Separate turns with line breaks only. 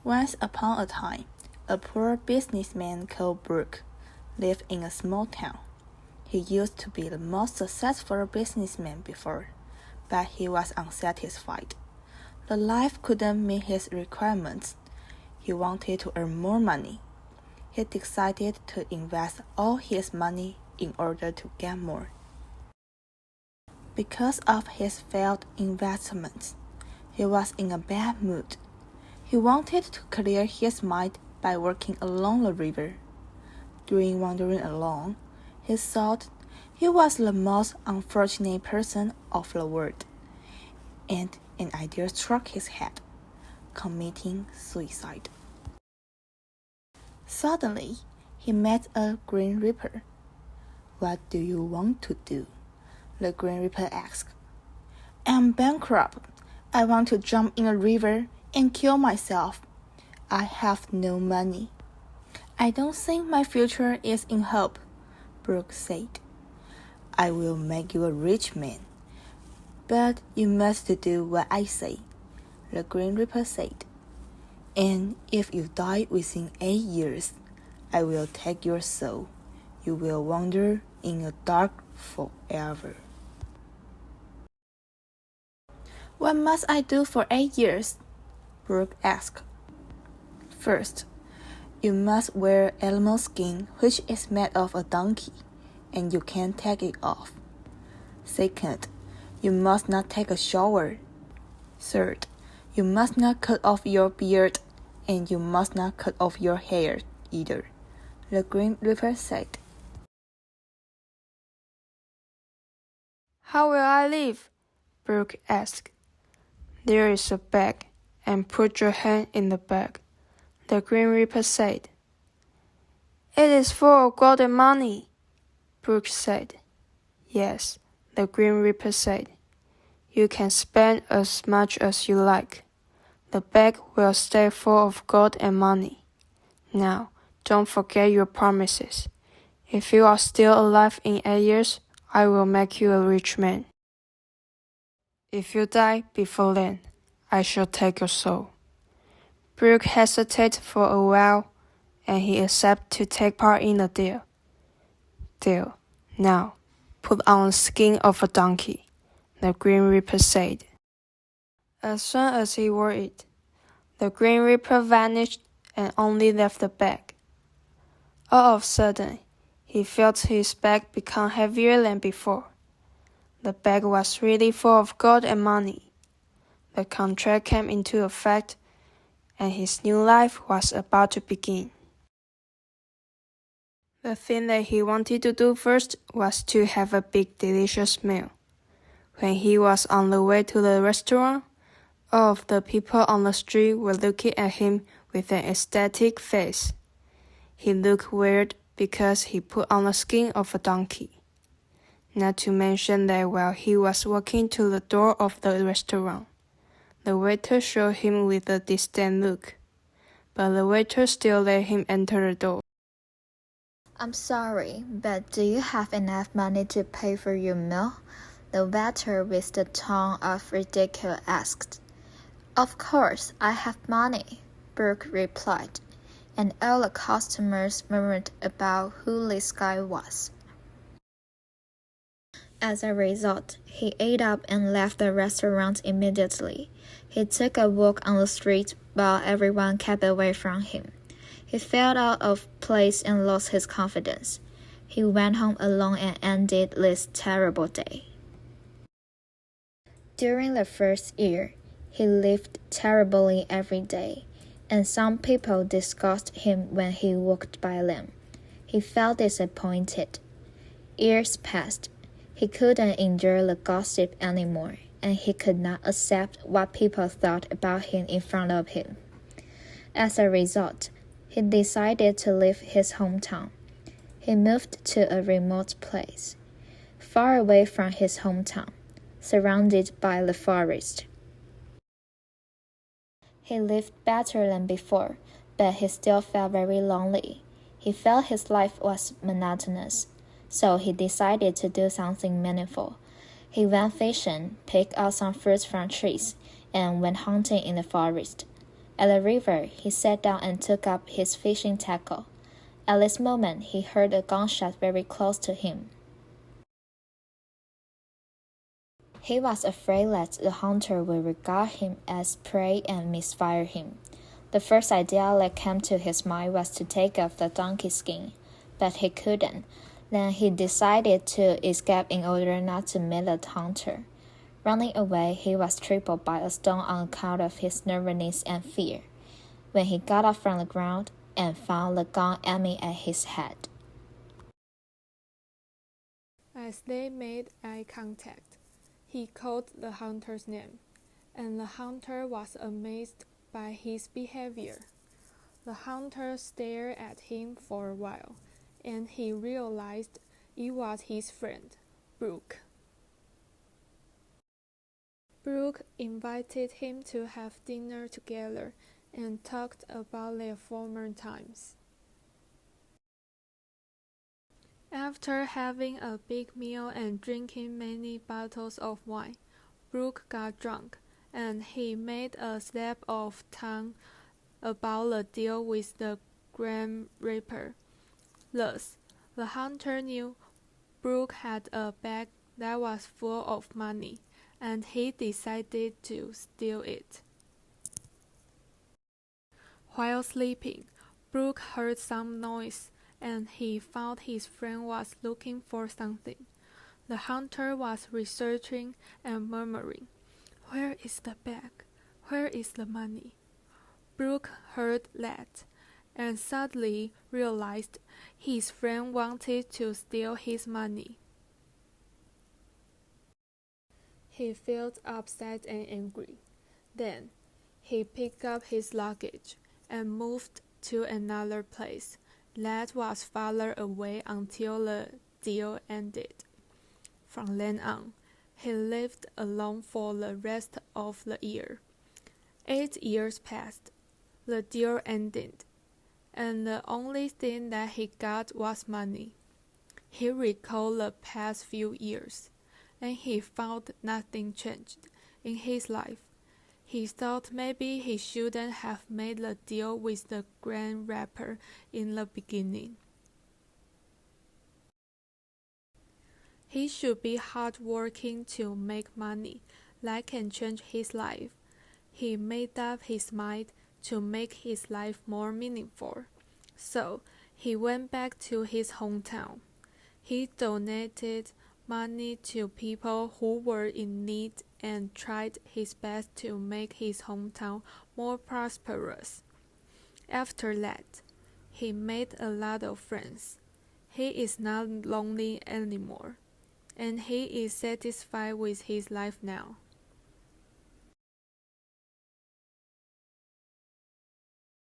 Once upon a time, a poor businessman called Brooke lived in a small town. He used to be the most successful businessman before, but he was unsatisfied. The life couldn't meet his requirements. He wanted to earn more money. He decided to invest all his money in order to get more. Because of his failed investments, he was in a bad mood. He wanted to clear his mind by walking along the river. During wandering along, he thought he was the most unfortunate person of the world, and an idea struck his head: committing suicide. Suddenly, he met a Grim Reaper. "What do you want to do?" the Grim Reaper asked. "I'm bankrupt. I want to jump in a river and kill myself. I have no money." "I don't think my future is in hope," Brooke said. "I will make you a rich man, but you must do what I say," the Grim Reaper said. "And if you die within 8 years, I will take your soul. You will wander in the dark forever." "What must I do for 8 years?" Brooke asked. "First, you must wear animal skin which is made of a donkey, and you can't take it off. Second, you must not take a shower. Third, you must not cut off your beard, and you must not cut off your hair either," the Grim Reaper said.
"How will I live?" Brooke asked. "There is a bag, and put your hand in the bag," the Grim Reaper said. "It is full of gold and money," Brooke said. "Yes," the Grim Reaper said. "You can spend as much as you like. The bag will stay full of gold and money. Now, don't forget your promises. If you are still alive in 8 years, I will make you a rich man. If you die before then, I shall take your soul." Brooke hesitated for a while, and he accepted to take part in the deal. "Deal. Now, put on the skin of a donkey," the Grim Reaper said. As soon as he wore it, the Grim Reaper vanished and only left the bag. All of a sudden, he felt his back become heavier than before. The bag was really full of gold and money. The contract came into effect, and his new life was about to begin. The thing that he wanted to do first was to have a big, delicious meal. When he was on the way to the restaurant, all of the people on the street were looking at him with an ecstatic face. He looked weird because he put on the skin of a donkey. Not to mention that while he was walking to the door of the restaurant, the waiter showed him with a distant look, but the waiter still let him enter the door.
"I'm sorry, but do you have enough money to pay for your meal?" the waiter with the tone of ridicule asked. "Of course, I have money," Brooke replied, and all the customers murmured about who this guy was. As a result, he ate up and left the restaurant immediately. He took a walk on the street while everyone kept away from him. He felt out of place and lost his confidence. He went home alone and ended this terrible day. During the first year, he lived terribly every day, and some people discussed him when he walked by them. He felt disappointed. Years passed. He couldn't endure the gossip anymore, and he could not accept what people thought about him in front of him. As a result, he decided to leave his hometown. He moved to a remote place, far away from his hometown, surrounded by the forest. He lived better than before, but he still felt very lonely. He felt his life was monotonous, so he decided to do something meaningful. He went fishing, picked out some fruits from trees, and went hunting in the forest. At the river, he sat down and took up his fishing tackle. At this moment, he heard a gunshot very close to him. He was afraid that the hunter would regard him as prey and misfire him. The first idea that came to his mind was to take off the donkey skin, but he couldn't. Then he decided to escape in order not to meet the hunter. Running away, he was tripped by a stone on account of his nervousness and fear. When he got up from the ground and found the gun aiming at his head.
As they made eye contact, he called the hunter's name, and the hunter was amazed by his behavior. The hunter stared at him for a while, and he realized it was his friend, Brooke. Brooke invited him to have dinner together and talked about their former times. After having a big meal and drinking many bottles of wine, Brooke got drunk, and he made a slip of tongue about the deal with the Grim Reaper. Thus, the hunter knew Brooke had a bag that was full of money, and he decided to steal it. While sleeping, Brooke heard some noise, and he found his friend was looking for something. The hunter was researching and murmuring, "Where is the bag? Where is the money?" Brooke heard that, and suddenly realized his friend wanted to steal his money. He felt upset and angry. Then, he picked up his luggage and moved to another place that was farther away until the deal ended. From then on, he lived alone for the rest of the year. 8 years passed. The deal ended, and the only thing that he got was money. He recalled the past few years, and he found nothing changed in his life. He thought maybe he shouldn't have made the deal with the Grim Reaper in the beginning. He should be hardworking to make money that can change his life. He made up his mind to make his life more meaningful. So he went back to his hometown. He donated money to people who were in need and tried his best to make his hometown more prosperous. After that, he made a lot of friends. He is not lonely anymore, and he is satisfied with his life now.